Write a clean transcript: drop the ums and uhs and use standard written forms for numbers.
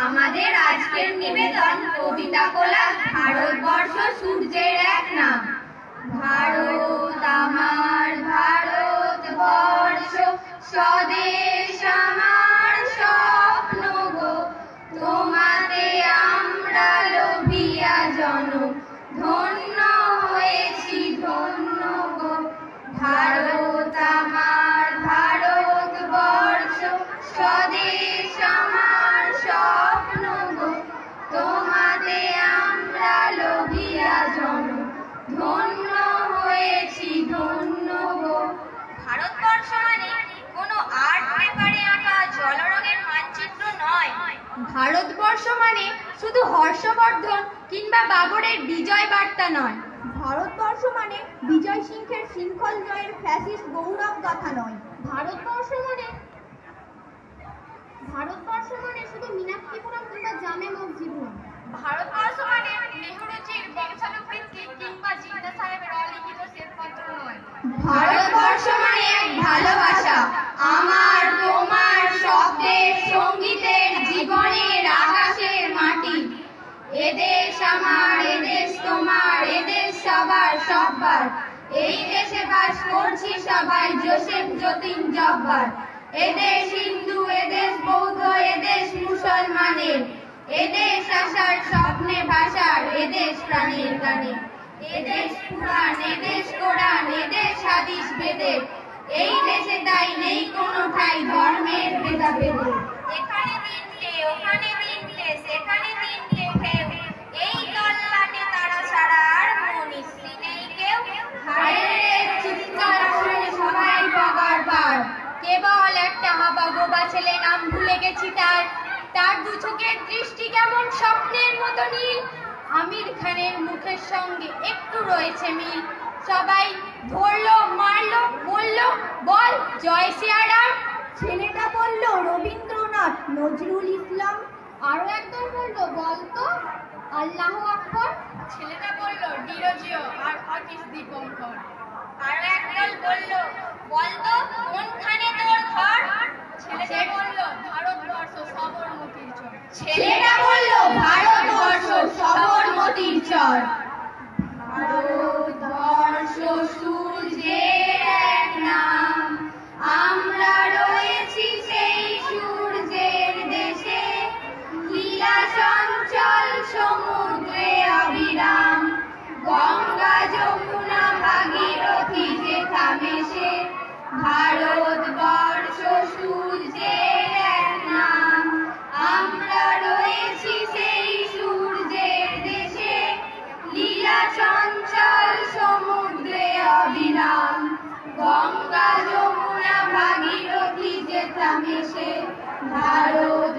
আমাদের আজকের নিবেদন কবিতা কোলাজ ভারতবর্ষ সূর্যের এক নাম। ভারত আমার ভারতবর্ষ, স্বদেশ আমার স্বপ্ন গো, তোমাতে আমরা লোভিয়া জনম, ধন্য হয়েছি ধন্য গো। ভারত আমার ভারতবর্ষ, স্বদেশ আমার স্বপ্ন গো, তোমাতে আমরা লোভিয়া জনম, ধন্য হয়েছি ধন্য গো। ভারতবর্ষ মানে কোনো আর্ট পেপারে আঁকা জলরঙের মানচিত্র নয়। ভারতবর্ষ মানে শুধু হর্ষবর্ধন কিংবা বাবরের বিজয় বার্তা নয়। ভারতবর্ষ মানে বিজয় সিংহের শৃঙ্খল জয়ের ফ্যাসিস্ট গৌরব গাথা নয়। ভারতবর্ষ মানে শুধু মীনাক্ষীপুরম কিংবা জামে মসজিদ নয়। ভারতবর্ষ মানে নেহরুজির বংশানুবৃত্তি কিংবা জিন্দা সাহেবের অলিখিত শ্বেতপত্র নয়। ভারতবর্ষ মানে এক ভালোবাসা, আমার তোমার শব্দের, সঙ্গীতের, জীবনের, আকাশের, মাটি। এদেশ আমার, এদেশ তোমার, এদেশ সবার সব্বার। এই দেশে বাস করছি সবাই জোসেফ যতীন জব্বার। এদেশ হিন্দু, এদেশ বৌদ্ধ, এদেশ মুসলমানের। এদেশ আশার স্বপ্নে ভাষার, এদেশ প্রাণের গানে। এদেশ পুরাণ, এদেশ কোরআন, এদেশ হাদিস বেদের। এই দেশে তাই নেই কোনো ঠাই ধর্মের ভেদাভেদে। এখানে তিনটে, ওখানে তিনটে, সেখানে তিনটে ঢেউ, এই তল্লাটে তারা ছাড়া আর মনীষী নেই কেউ। হায়রে চিৎকার শুনে সবাই বাবার বার, কেবল একটা হাবা গোবা ছেলে, নাম ভুলে গেছি তার। তার দু চোখের দৃষ্টি কেমন স্বপ্নের মতো নীল, আমির খানের মুখের সঙ্গে একটু রয়েছে মিল। সবাই ধরলো, মারলো, বললো বল জয় সিয়ারাম। ছেলেটা বলল রবীন্দ্রনাথ, নজরুল ইসলাম। আরো একজন বললো বলতো আল্লাহ আকবর। ছেলেটা বলল ডিরোজিও আর অতীশ দীপঙ্কর। আরো একদল বলল বলতো কোনখানে তোর ঘর। ছেলেটা বলল ভারতবর্ষ সবরমতির চর। ছেলেটা বললো ভারতবর্ষ সবরমতির চর। ভারতবর্ষ সূর্যের এক নাম, আমরা রয়েছি সেই সূর্যের দেশে। লীলা চঞ্চল সমুদ্রে অবিরাম, গঙ্গা যমুনা ভাগীরথী যে থামে সে। ভারতবর্ষ সূর্যের এক নাম, আমরা রয়েছি সেই সূর্যের দেশে। লীলা চঞ্চল সমুদ্রে অবিরাম, গঙ্গা যমুনা ভাগীরথী যে থামে সে। ভারত